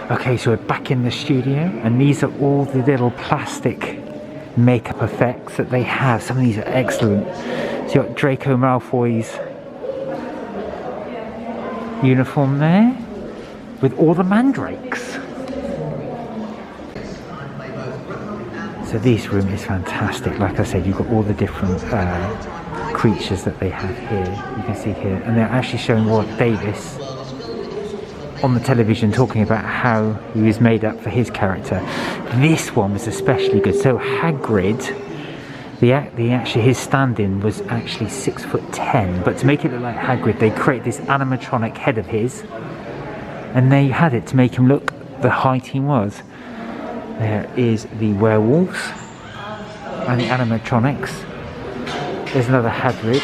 Okay, so we're back in the studio, and these are all the little plastic makeup effects that they have. Some of these are excellent. So you've got Draco Malfoy's uniform there, with all the mandrakes. So this room is fantastic. Like I said, you've got all the different creatures that they have here. You can see here, and they're actually showing Warwick Davis on the television talking about how he was made up for his character. This one was especially good. So Hagrid, actually his stand-in was actually 6'10", but to make it look like Hagrid, they created this animatronic head of his, and they had it to make him look the height he was. There is the werewolves and the animatronics. There's another Hagrid,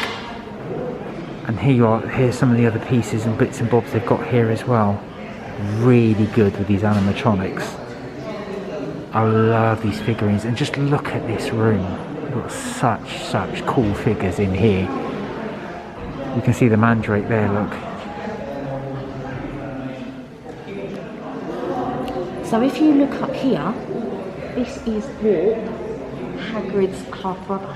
and here's some of the other pieces and bits and bobs they've got here as well. Really good with these animatronics. I love these figurines, and just look at this room. We've got such cool figures in here. You can see the mandrake there, look. So if you look up here, this is Warp, Hagrid's half brother.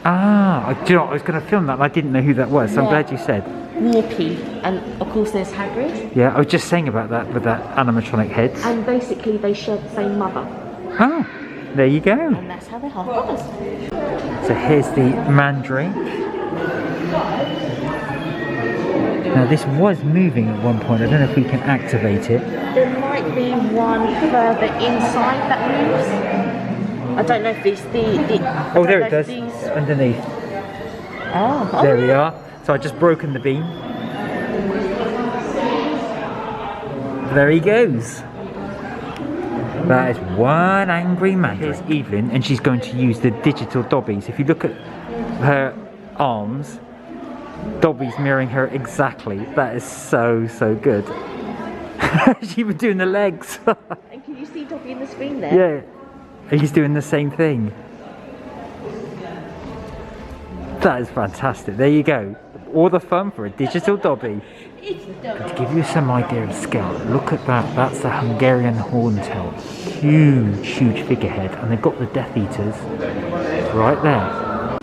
Ah, do you know what? I was going to film that and I didn't know who that was, so I'm glad you said. Warpy, and of course there's Hagrid. Yeah, I was just saying about that with that animatronic head. And basically they share the same mother. Oh, there you go. And that's how they're half brothers. So here's the mandrake. Now this was moving at one point. I don't know if we can activate it. There might be one further inside that moves. I don't know if it's oh, there it does. Underneath. Oh, there we are. So I just broken the beam. There he goes. That is one angry man. Here's Evelyn, and she's going to use the digital Dobbies. If you look at her arms, Dobby's mirroring her exactly. That is so good. She's even doing the legs. And can you see Dobby in the screen there? Yeah. He's doing the same thing. That is fantastic. There you go. All the fun for a digital Dobby. To give you some idea of scale, look at that. That's the Hungarian Horntail. Huge figurehead. And they've got the Death Eaters right there.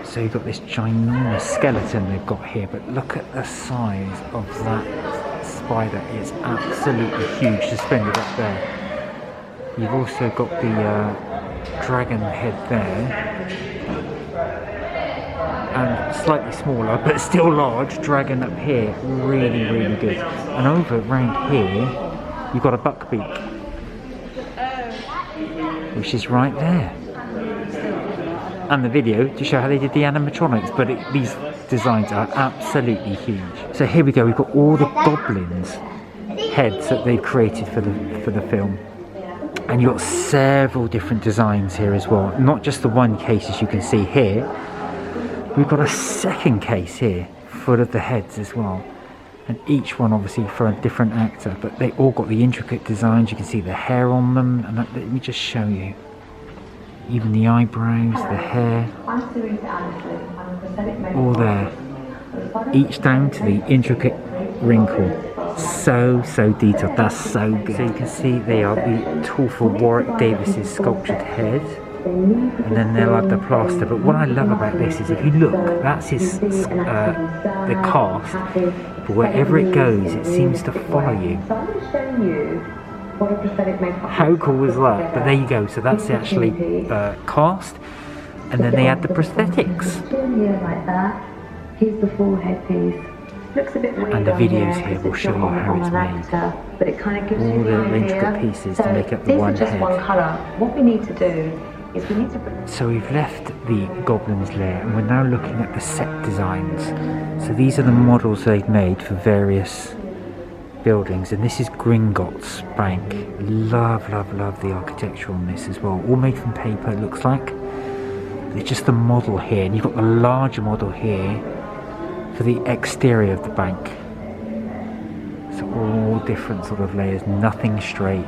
So you've got this ginormous skeleton they've got here, but look at the size of that spider. It's absolutely huge, suspended up there. You've also got the dragon head there, and slightly smaller but still large dragon up here. Really good. And over around here you've got a buckbeak, which is right there. And the video to show how they did the animatronics, but these designs are absolutely huge. So here we go, we've got all the goblins heads that they've created for the film. And you've got several different designs here as well. Not just the one case as you can see here. We've got a second case here full of the heads as well. And each one obviously for a different actor. But they all got the intricate designs. You can see the hair on them. And let me just show you. Even the eyebrows, the hair. All there. Each down to the intricate wrinkle. So detailed. That's so good. So you can see they are the thoughtful Warwick Davis's sculptured head, and then they'll have the plaster. But what I love about this is if you look, that's his the cast. But wherever it goes, it seems to follow you. How cool is that? But there you go. So that's actually cast, and then they add the prosthetics. Here's the full headpiece. And the videos here will show you how it's made. But it kind of gives all the intricate pieces to make up the one head. One colour. What we need to do is we need to. So we've left the Goblin's Lair, and we're now looking at the set designs. So these are the models they've made for various buildings, and this is Gringotts Bank. Love the architecture on this as well. All made from paper, it looks like. It's just the model here, and you've got the larger model here for the exterior of the bank. So all different sort of layers, nothing straight,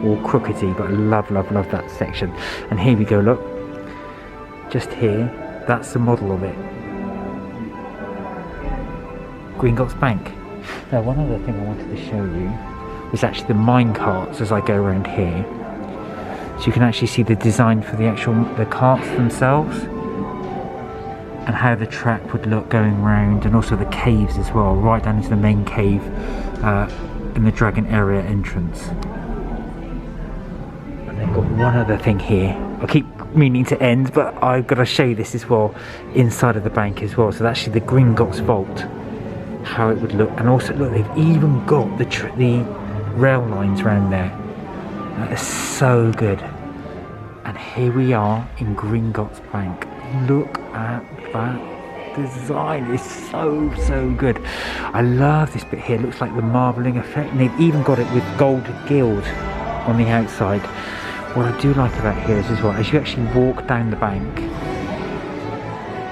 all crookedy, but I love that section. And here we go, look, just here, that's the model of it. Gringotts Bank. Now one other thing I wanted to show you is actually the mine carts as I go around here. So you can actually see the design for the carts themselves, and how the track would look going round, and also the caves as well, right down into the main cave in the Dragon area entrance. And they've got one other thing here. I keep meaning to end, but I've got to show you this as well, inside of the bank as well. So that's actually the Gringotts Vault, how it would look. And also look, they've even got the rail lines around there. That is so good. And here we are in Gringotts Bank. Look at that design. It's so good. I love this bit here. It looks like the marbling effect, and they've even got it with gold gilt on the outside. What I do like about here is as well, as you actually walk down the bank,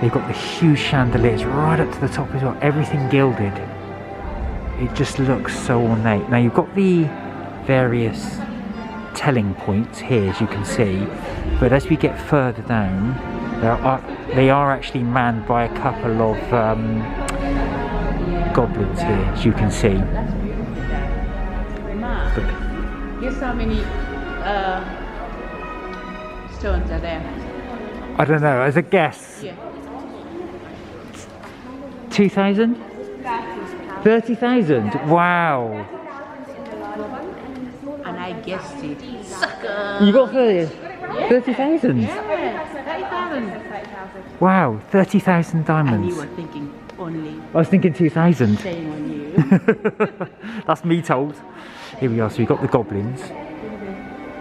they've got the huge chandeliers right up to the top as well, everything gilded. It just looks so ornate. Now you've got the various telling points here, as you can see, but as we get further down, they are actually manned by a couple of goblins here, as you can see. Guess how many stones are there? I don't know, as a guess. Yeah. 2,000? 30,000? Wow. And I guessed it. Sucker! You got 30,000? Yeah, 30,000. Wow, 30,000 And diamonds. you were thinking only. I was thinking 2,000. Shame on you. That's me told. Here we are, so we've got the goblins.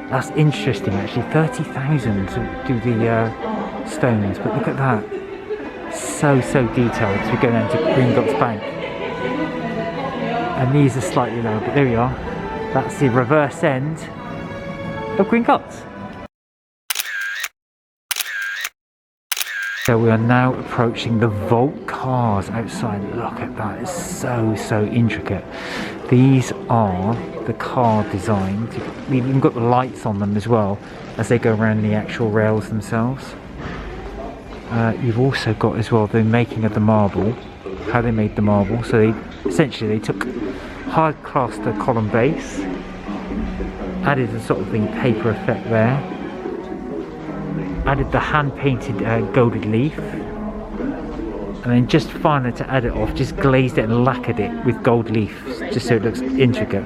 That's interesting actually, 30,000 to do the stones, but look at that. So detailed as we go down to Gringotts Bank. And these are slightly lower, but there we are. That's the reverse end of Gringotts. So we are now approaching the vault cars outside. Look at that, it's so intricate. These are the car designs. We've even got the lights on them as well as they go around the actual rails themselves. You've also got as well the making of the marble, how they made the marble. So they took hard plaster column base, added a sort of the paper effect there, added the hand painted golded leaf, and then just finally to add it off, just glazed it and lacquered it with gold leaf, just so it looks intricate.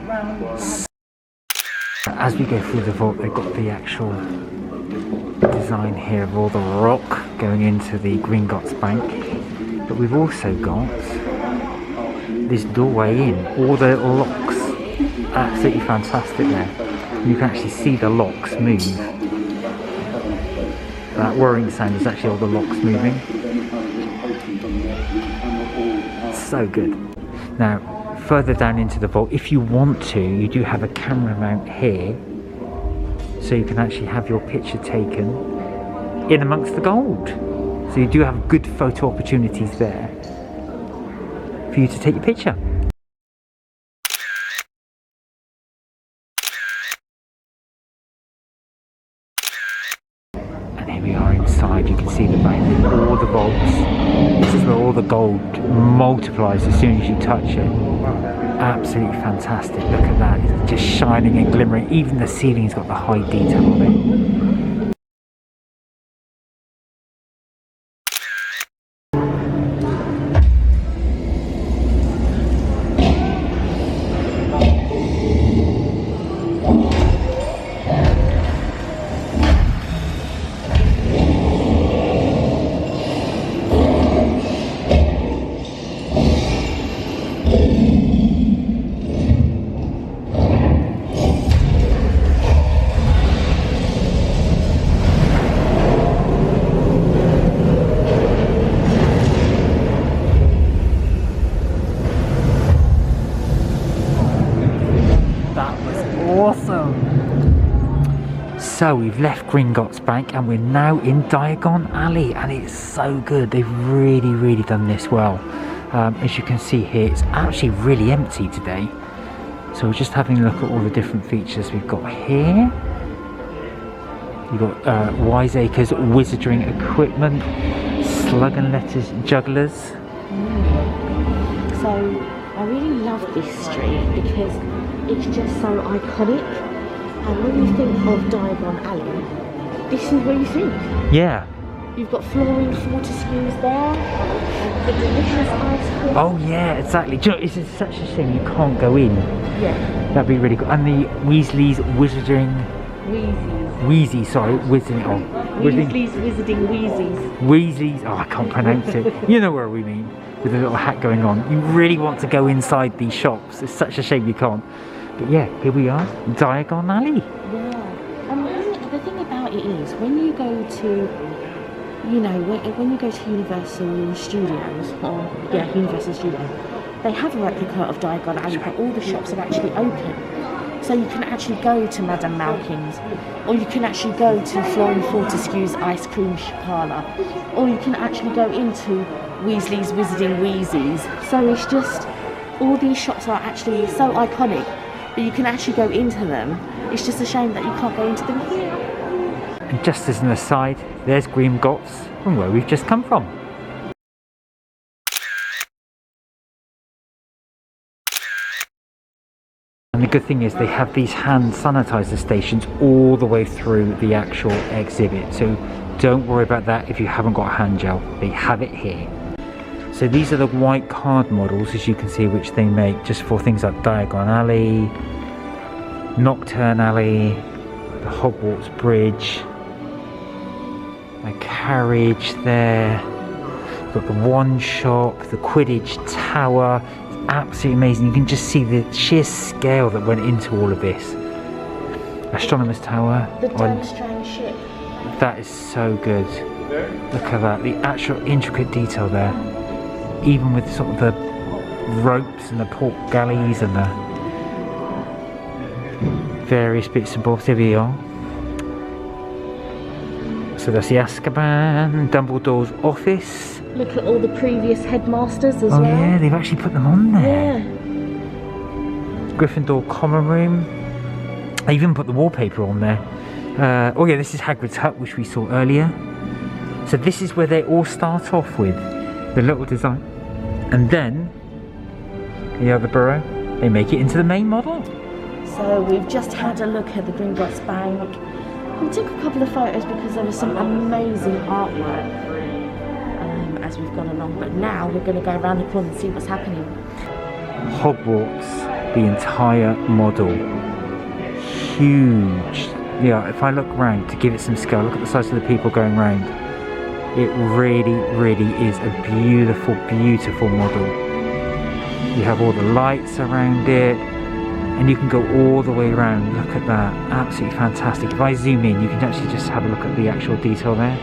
As we go through the vault, they've got the actual design here of all the rock going into the Gringotts Bank, but we've also got this doorway in, all the locks, absolutely fantastic there. You can actually see the locks move. That whirring sound is actually all the locks moving. So good. Now, further down into the vault, if you want to, you do have a camera mount here, so you can actually have your picture taken in amongst the gold. So you do have good photo opportunities there for you to take your picture. And here we are inside. You can see the bank, all the vaults. This is where all the gold multiplies as soon as you touch it. Absolutely fantastic. Look at that, it's just shining and glimmering. Even the ceiling's got the high detail on it. So we've left Gringotts Bank and we're now in Diagon Alley, and it's so good. They've really done this well. As you can see here, it's actually really empty today. So we're just having a look at all the different features we've got here. You've got Wiseacre's wizarding equipment, slug and letters jugglers. So I really love this street because it's just so iconic. And when you think of Diagon Alley, this is where you think. Yeah. You've got Flooring Fortescue's there, and the delicious ice cream. Oh yeah, exactly. Do you know, it's such a shame you can't go in. Yeah. That'd be really good. And the Weasley's Wizarding... Wheezies. Wizarding... Oh, Weasley's Wizarding Wheezies. Weasley's... Oh, I can't pronounce it. You know where we mean. With a little hat going on. You really want to go inside these shops. It's such a shame you can't. But yeah, here we are. Diagon Alley. Yeah. And the thing about it is, when you go to... You know, when you go to Universal Studios, Universal Studios, they have a replica of Diagon Alley, but all the shops are actually open. So you can actually go to Madame Malkin's, or you can actually go to Flooring Fortescue's ice cream parlour, or you can actually go into Weasley's Wizarding Wheezies. So it's just, all these shops are actually so iconic, but you can actually go into them. It's just a shame that you can't go into them here. And just as an aside, there's Gringotts from where we've just come from. And the good thing is they have these hand sanitizer stations all the way through the actual exhibit. So don't worry about that if you haven't got hand gel. They have it here. So these are the white card models, as you can see, which they make just for things like Diagon Alley, Nocturne Alley, the Hogwarts Bridge, a carriage there. We've got the Wand Shop, the Quidditch Tower. It's absolutely amazing. You can just see the sheer scale that went into all of this. Astronomer's Tower. The Durmstrang ship. That is so good. Look at that. The actual intricate detail there. Even with sort of the ropes and the port galleys and the various bits and bobs. Here we are. So that's the Azkaban, Dumbledore's office. Look at all the previous headmasters as well. Oh yeah, they've actually put them on there. Yeah. Gryffindor common room. I even put the wallpaper on there. Oh yeah, this is Hagrid's hut, which we saw earlier. So this is where they all start off with the little design. And then, the other burrow, they make it into the main model. So we've just had a look at the Gringotts Bank. We took a couple of photos because there was some amazing artwork as we've gone along, but now we're going to go around the corner and see what's happening. Hogwarts, the entire model, huge. Yeah, if I look round to give it some scale, look at the size of the people going round. It really, really is a beautiful, beautiful model. You have all the lights around it, and you can go all the way around. Look at that, absolutely fantastic. If I zoom in, you can actually just have a look at the actual detail there.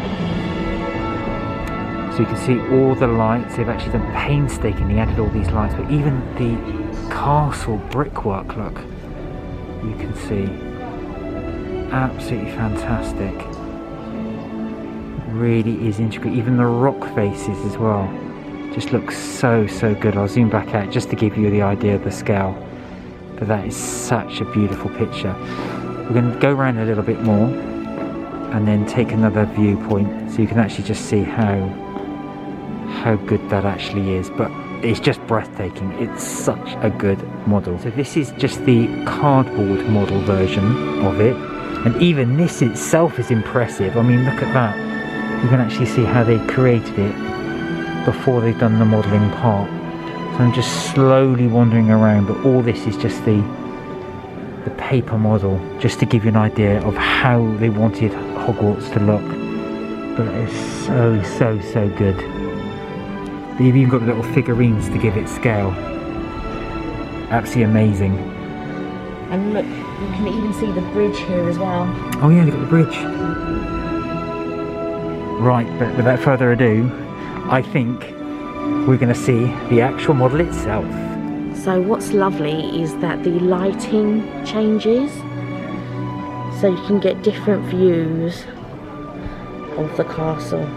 So you can see all the lights. They've actually done painstakingly added all these lights, but even the castle brickwork, look, you can see, absolutely fantastic. Really is intricate. Even the rock faces as well just looks so, so good. I'll zoom back out just to give you the idea of the scale. But that is such a beautiful picture. We're going to go around a little bit more and then take another viewpoint so you can actually just see how good that actually is. But it's just breathtaking. It's such a good model. So this is just the cardboard model version of it, and even this itself is impressive. I mean, look at that. You can actually see how they created it before they've done the modelling part. So I'm just slowly wandering around, but all this is just the paper model, just to give you an idea of how they wanted Hogwarts to look. But it is so, so, so good. They've even got the little figurines to give it scale. Absolutely amazing. And look, you can even see the bridge here as well. Oh yeah, look at the bridge. Right, but without further ado, I think we're going to see the actual model itself. So what's lovely is that the lighting changes, so you can get different views of the castle.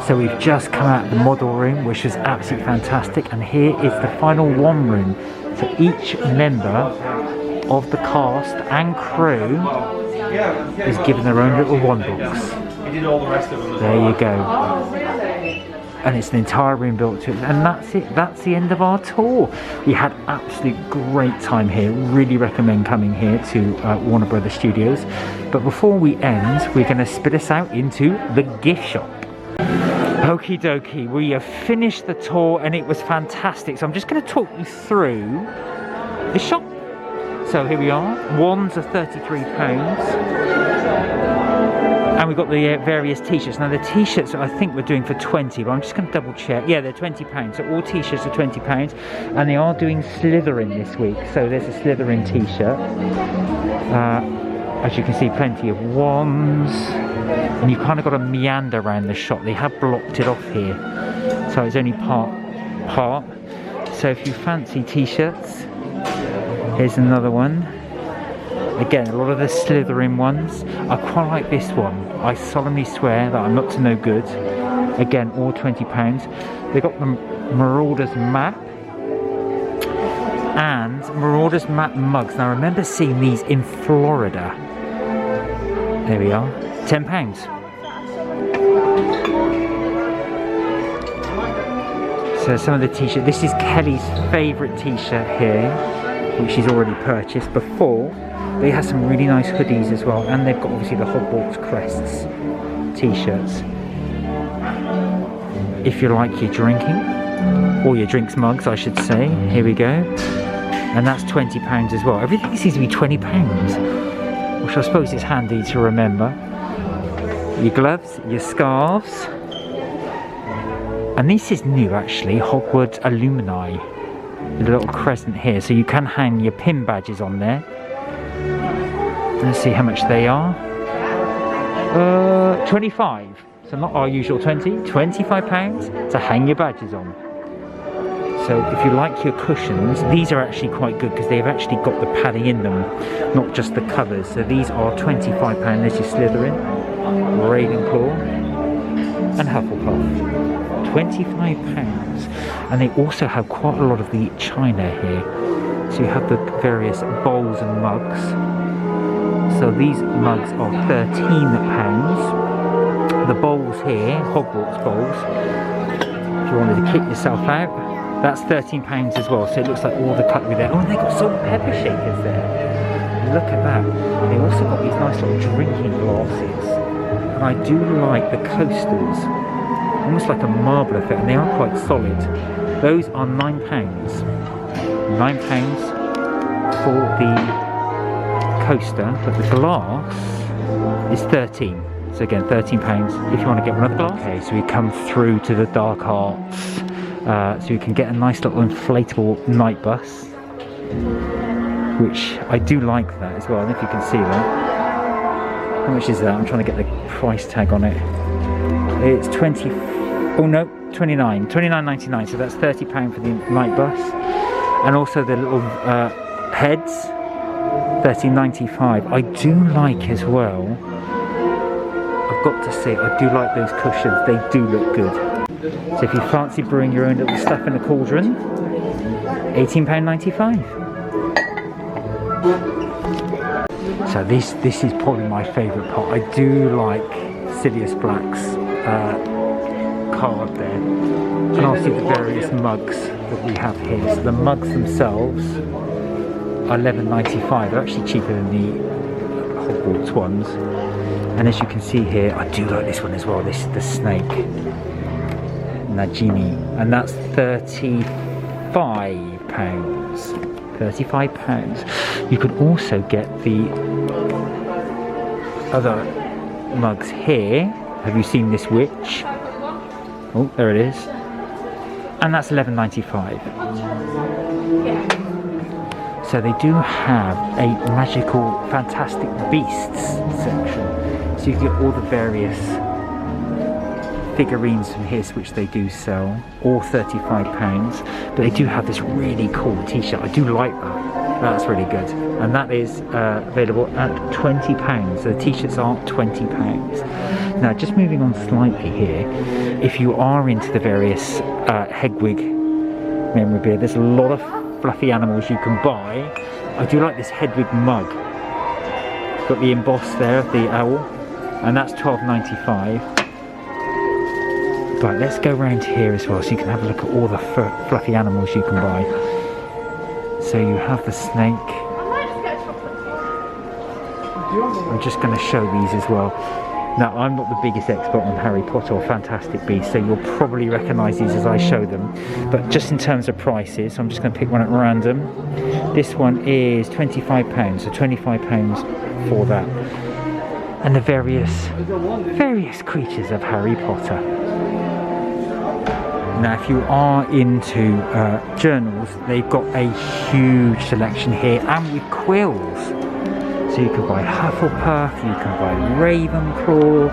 So we've just come out of the model room, which was absolutely fantastic, and here is the final one room. So each member of the cast and crew is given their own little one box. There you go. And it's an entire room built to it, and that's it. That's the end of our tour. We had absolute great time here. Really recommend coming here to Warner Brothers Studios. But before we end, we're going to spit us out into the gift shop. Okie dokie, we have finished the tour and it was fantastic. So I'm just going to talk you through the shop. So here we are. Wands are £33. And we've got the various t-shirts. Now the t-shirts I think we're doing for 20, but I'm just going to double check. Yeah, they're £20. So all t-shirts are £20, and they are doing Slytherin this week. So there's a Slytherin t-shirt. As you can see, plenty of wands, and you've kind of got to meander around the shop. They have blocked it off here, so it's only part. So if you fancy t-shirts, here's another one. Again, a lot of the Slytherin ones. I quite like this one. I solemnly swear that I'm up to no good. Again, all £20. They got the Marauders map and Marauders map mugs. Now I remember seeing these in Florida. There we are. £10. So some of the t-shirts. This is Kelly's favourite t-shirt here, which she's already purchased before. They have some really nice hoodies as well, and they've got obviously the Hogwarts crests t-shirts. If you like your drinking, or your drinks mugs I should say, here we go. And that's £20 as well. Everything seems to be £20, which I suppose is handy to remember. Your gloves, your scarves. And this is new actually, Hogwarts alumni. A little crescent here, so you can hang your pin badges on there. Let's see how much they are. 25. So not our usual 20. £25 to hang your badges on. So if you like your cushions, these are actually quite good because they've actually got the padding in them, not just the covers. So these are £25. There's your Slytherin, Ravenclaw, and Hufflepuff. £25. And they also have quite a lot of the china here. So you have the various bowls and mugs. So these mugs are £13. The bowls here, Hogwarts bowls, if you wanted to kick yourself out, that's £13 as well. So it looks like all the cutlery there. Oh, and they've got salt and pepper shakers there. Look at that. They also got these nice little drinking glasses. And I do like the coasters. Almost like a marble effect, and they are quite solid. Those are £9. £9 for the coaster, but the glass is 13. So again, £13 if you want to get one of the glass. Okay, so we come through to the dark arts. So you can get a nice little inflatable night bus, which I do like that as well. I don't know if you can see that. How much is that? I'm trying to get the price tag on it. It's 20. Oh no, 29. 29.99. So that's £30 for the night bus, and also the little heads. £13.95. I do like as well, I've got to say, I do like those cushions. They do look good. So if you fancy brewing your own little stuff in a cauldron, £18.95. So this is probably my favourite part. I do like Sirius Black's card there, and obviously the various mugs that we have here. So the mugs themselves are £11.95. They're actually cheaper than the Hogwarts ones. And as you can see here, I do like this one as well. This is the snake, Nagini, and that's £35. £35. You can also get the other mugs here. Have you seen this witch? Oh, there it is. And that's £11.95. So they do have a magical, fantastic beasts section. So you can get all the various figurines from here, which they do sell, all £35. But they do have this really cool t-shirt. I do like that. That's really good. And that is available at £20. So the t-shirts are £20. Now, just moving on slightly here, if you are into the various Hedwig memorabilia, there's a lot of fluffy animals you can buy. I do like this Hedwig mug. Got the emboss there of the owl, and that's £12.95. But let's go around here as well so you can have a look at all the fluffy animals you can buy. So you have the snake. I'm just going to show these as well. Now, I'm not the biggest expert on Harry Potter or Fantastic Beasts, so you'll probably recognise these as I show them. But just in terms of prices, I'm just going to pick one at random. This one is £25, so £25 for that. And the various creatures of Harry Potter. Now, if you are into journals, they've got a huge selection here, and with quills. So you can buy Hufflepuff, you can buy Ravenclaw,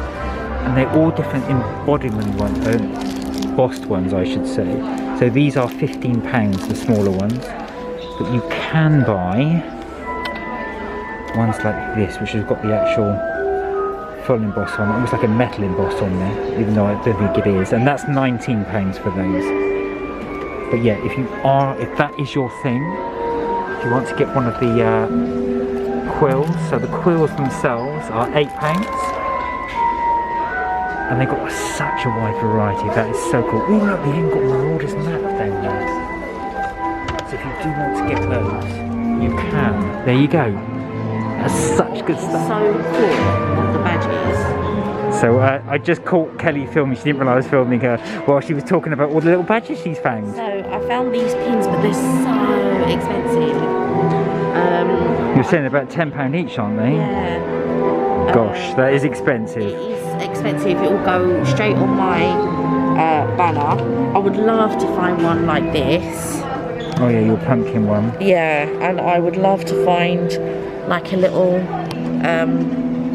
and they're all different embodiment ones, embossed ones, I should say. So these are £15, the smaller ones, but you can buy ones like this, which has got the actual full emboss on, almost like a metal emboss on there, even though I don't think it is, and that's £19 for those. But yeah, if that is your thing, if you want to get one of the quills, so the quills themselves are £8, and they've got such a wide variety. That is so cool. Oh look, they even got Marauders map down there. So if you do want to get those, you can. There you go. That's such good stuff. So cool, the badges. So I just caught Kelly filming. She didn't realise I was filming her while she was talking about all the little badges she's found. So I found these pins, but they're so expensive. You're saying about £10 each, aren't they? Yeah. Gosh, that is expensive. It is expensive. It will go straight on my banner. I would love to find one like this. Oh yeah, your pumpkin one. Yeah, and I would love to find like a little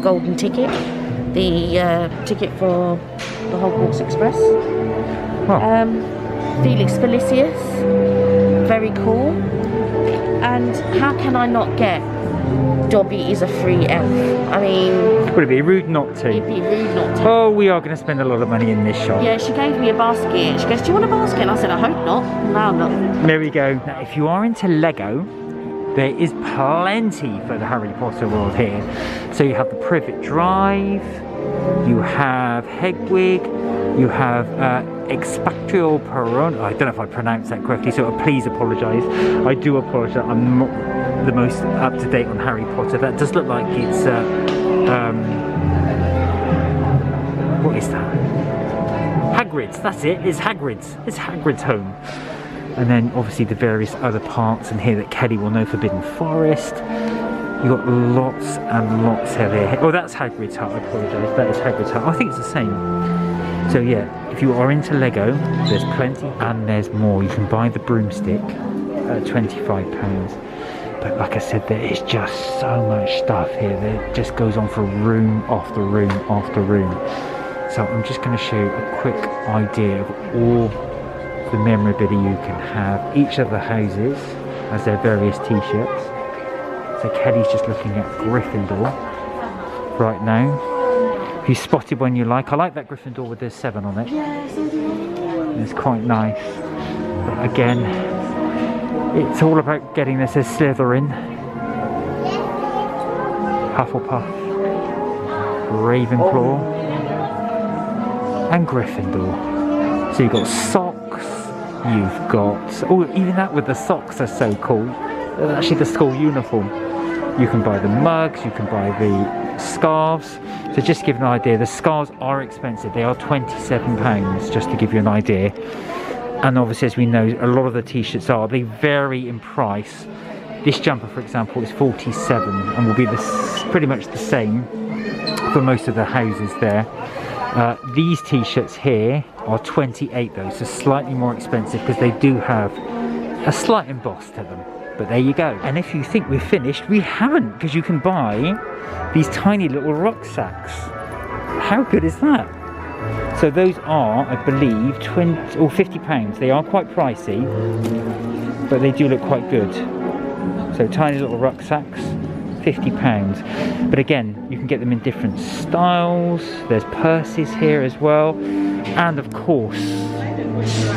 golden ticket. The ticket for the Hogwarts Express. Oh. Felix Felicius. Very cool. And how can I not get Dobby is a free elf? I mean, would it be rude not to? It'd be rude not to. Oh, we are going to spend a lot of money in this shop. Yeah, she gave me a basket. She goes, do you want a basket? And I said, I hope not. No, I'm not. There we go. Now, if you are into Lego, there is plenty for the Harry Potter world here. So you have the Privet Drive, you have Hedwig, you have Expectio Parona. I don't know if I pronounced that correctly, so please apologise. I do apologise. I'm not the most up to date on Harry Potter. That does look like it's what is that? Hagrid's. That's it. It's Hagrid's. It's Hagrid's home. And then obviously the various other parts in here that Kelly will know. Forbidden Forest. You've got lots and lots of here. Oh, that's Hagrid's hut. I apologise. That is Hagrid's hut. I think it's the same. So yeah, if you are into Lego, there's plenty and there's more. You can buy the broomstick at £25. But like I said, there is just so much stuff here. It just goes on for room after room after room. So I'm just going to show you a quick idea of all the memorabilia you can have. Each of the houses has their various t-shirts. So Kelly's just looking at Gryffindor right now. If you spotted one you like, I like that Gryffindor with the 7 on it. It's quite nice. But again, it's all about getting this as Slytherin, Hufflepuff, Ravenclaw, and Gryffindor. So you've got socks, you've got... Oh, even that with the socks are so cool. Actually the school uniform. You can buy the mugs, you can buy the scarves. So just to give you an idea, the scarves are expensive. They are £27, just to give you an idea. And obviously, as we know, a lot of the t-shirts are. They vary in price. This jumper, for example, is £47 and will be pretty much the same for most of the houses there. These t-shirts here are £28 though, so slightly more expensive because they do have a slight emboss to them. But there you go. And if you think we're finished, we haven't, because you can buy these tiny little rucksacks. How good is that? So those are, I believe, £50. They are quite pricey, but they do look quite good. So tiny little rucksacks, £50. But again, you can get them in different styles. There's purses here as well. And of course,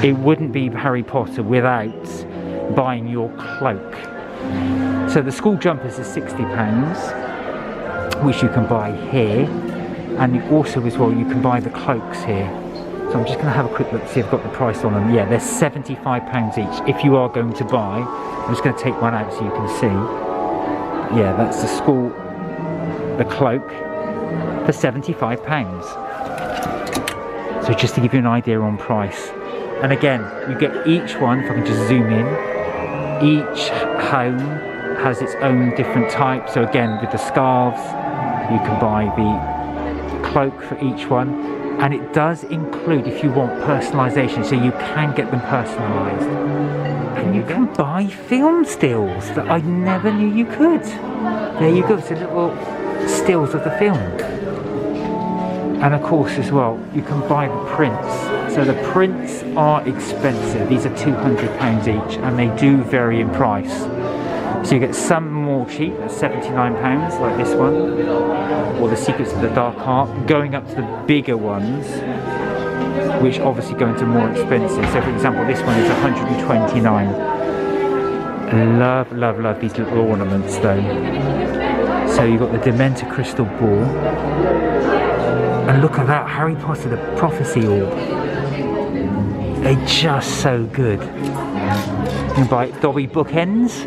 it wouldn't be Harry Potter without buying your cloak. So the school jumpers are £60, which you can buy here. And also as well, you can buy the cloaks here. So I'm just going to have a quick look, see if I've got the price on them. Yeah, they're £75 each. If you are going to buy, I'm just going to take one out so you can see. Yeah, that's the school, the cloak, for £75. So just to give you an idea on price. And again, you get each one, if I can just zoom in, each home has its own different type. So again, with the scarves, you can buy the cloak for each one. And it does include, if you want, personalisation, so you can get them personalised. And you can buy film stills that I never knew you could. There you go, so little stills of the film. And of course as well, you can buy the prints. So the prints are expensive. These are £200 each, and they do vary in price. So you get some more cheap at £79, like this one, or the Secrets of the Dark Heart, going up to the bigger ones, which obviously go into more expensive. So for example, this one is £129. Love, love, love these little ornaments though. So you've got the Dementor crystal ball, and look at that, Harry Potter, the prophecy orb. They're just so good. You can buy Dobby bookends.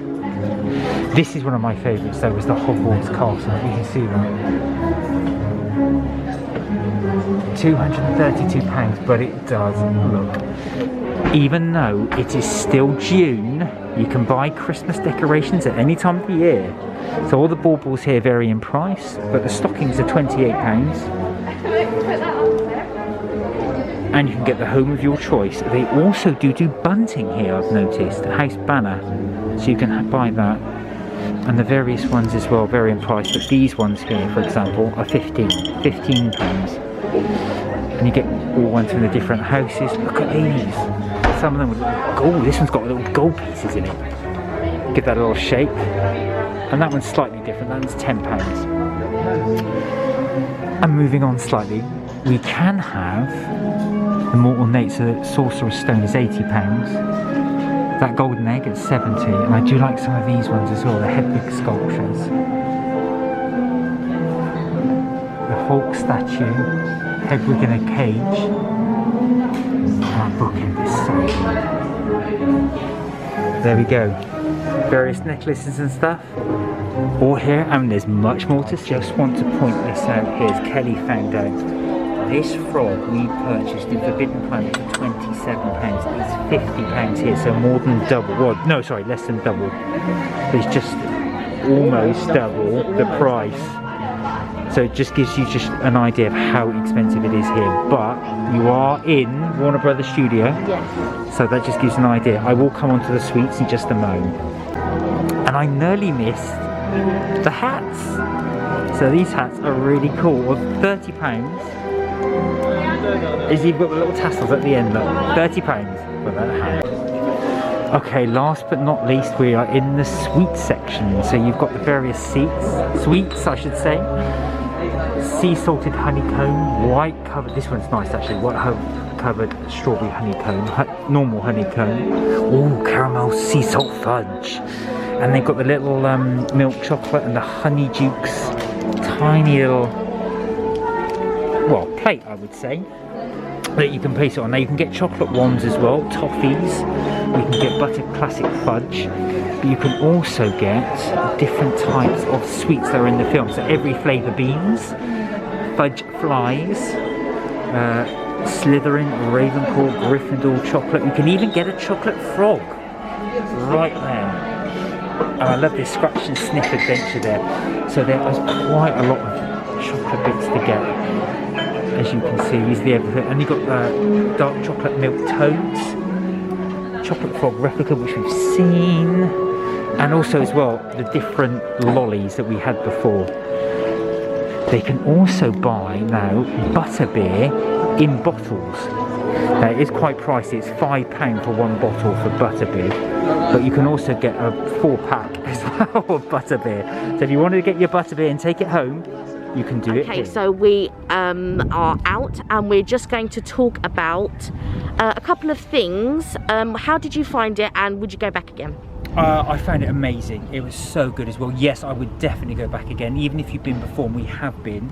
This is one of my favourites though, is the Hogwarts castle. You can see that. £232, but it does look. Even though it is still June, you can buy Christmas decorations at any time of the year. So all the baubles here vary in price, but the stockings are £28. And you can get the home of your choice. They also do bunting here, I've noticed, house banner, so you can buy that. And the various ones as well vary in price, but these ones here, for example, are £15. And you get all ones from the different houses. Look at these. Some of them with gold. This one's got little gold pieces in it. Give that a little shape. And that one's slightly different. That one's £10. And moving on slightly, we can have the Mortal Nature Sorcerer's Stone is £80. That golden egg at 70, and I do like some of these ones as well, the Hedwig sculptures. The Hulk statue, Hedwig in a cage. That bookend is so good. There we go. Various necklaces and stuff. All here, and there's much more to see. Just want to point this out. Here's Kelly found out. This frog we purchased in Forbidden Planet for £27. It's £50 here, so more than double. Well, no, sorry, less than double. It's just almost double the price. So it just gives you just an idea of how expensive it is here. But you are in Warner Brothers Studio, Yes. so that just gives an idea. I will come on to the suites in just a moment. And I nearly missed the hats. So these hats are really cool. Of £30. Is you've got the little tassels at the end, look. £30 for that hat. Okay, last but not least, we are in the sweet section. So you've got the various sweets, I should say. Sea salted honeycomb, white covered. This one's nice actually. White covered strawberry honeycomb, normal honeycomb. Oh, caramel sea salt fudge. And they've got the little milk chocolate and the honey dukes. Tiny little, well, plate I would say, that you can place it on. Now you can get chocolate ones as well, toffees. You can get buttered classic fudge, but you can also get different types of sweets that are in the film. So every flavour beans, fudge flies, Slytherin, Ravenclaw, Gryffindor chocolate. You can even get a chocolate frog right there. And I love this scratch and sniff adventure there. So there is quite a lot of chocolate bits to get. As you can see, these are the everything. And you've got dark chocolate milk toads, chocolate frog replica, which we've seen, and also as well the different lollies that we had before. They can also buy now butterbeer in bottles. Now, it is quite pricey. It's £5 for one bottle for butterbeer, but you can also get a 4-pack as well of butterbeer. So if you wanted to get your butterbeer and take it home, you can do it Okay, here. so we are out and we're just going to talk about a couple of things. How did you find it and would you go back again? I found it amazing. It was so good as well. Yes, I would definitely go back again, even if you've been before, and we have been.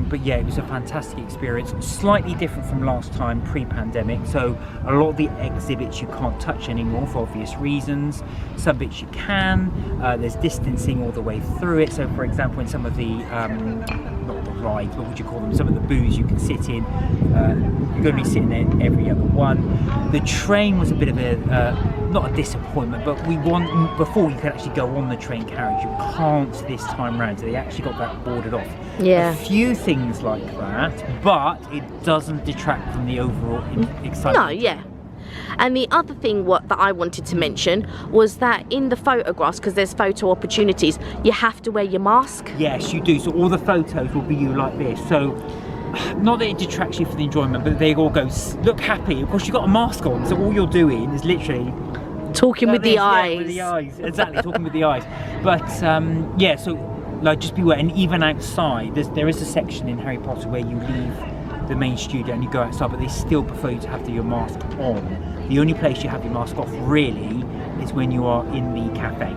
But yeah, it was a fantastic experience. Slightly different from last time, pre-pandemic. So a lot of the exhibits you can't touch anymore for obvious reasons. Some bits you can. There's distancing all the way through it. So for example, in some of the, not the rides, what would you call them? Some of the booths you can sit in. You're going to be sitting there every other one. The train was a bit of a, not a disappointment, but before you could actually go on the train carriage. You can't this time round, so they actually got that boarded off. Yeah. A few things like that, but it doesn't detract from the overall excitement. No, yeah. And the other thing that I wanted to mention was that in the photographs, because there's photo opportunities, you have to wear your mask. Yes, you do. So all the photos will be you like this. So not that it detracts you from the enjoyment, but they all go, look happy. Of course, you've got a mask on, so all you're doing is literally Talking with the eyes. Yeah, with the eyes. Exactly, talking with the eyes. But yeah, so like just beware. And even outside, there is a section in Harry Potter where you leave the main studio and you go outside, but they still prefer you to have your mask on. The only place you have your mask off really is when you are in the cafe.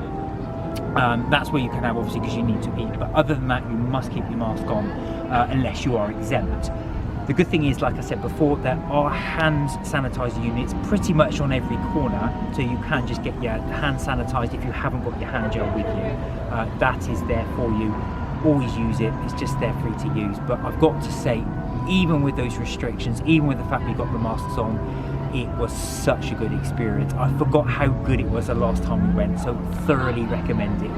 That's where you can have, obviously, because you need to eat. But other than that, you must keep your mask on unless you are exempt. The good thing is, like I said before, there are hand sanitizer units pretty much on every corner, so you can just get your hand sanitized if you haven't got your hand gel with you. That is there for you. Always use it. It's just there free to use. But I've got to say, even with those restrictions, even with the fact we got the masks on, it was such a good experience. I forgot how good it was the last time we went, so thoroughly recommend it.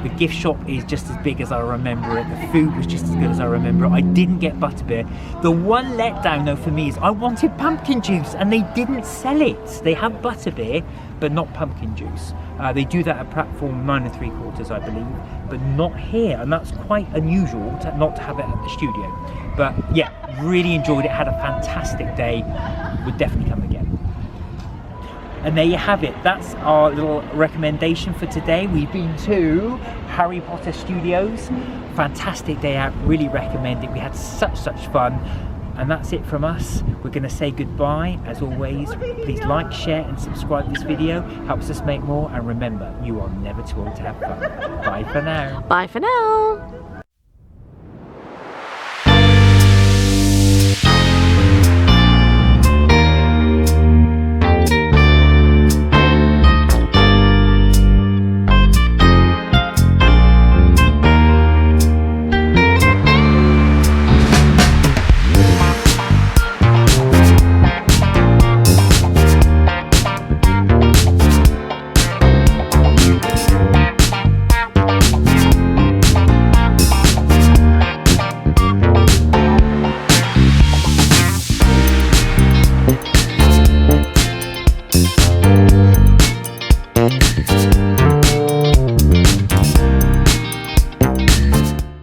The gift shop is just as big as I remember it. The food was just as good as I remember it. I didn't get butterbeer. The one letdown though for me is I wanted pumpkin juice and they didn't sell it. They have butterbeer, but not pumpkin juice. They do that at platform 9 3/4, I believe, but not here, and that's quite unusual not to have it at the studio. But yeah, really enjoyed it, had a fantastic day, would definitely come again. And there you have it, that's our little recommendation for today. We've been to Harry Potter Studios, fantastic day out, really recommend it. We had such fun. And that's it from us. We're going to say goodbye. As always, please like, share and subscribe this video. Helps us make more. And remember, you are never too old to have fun. Bye for now. Bye for now.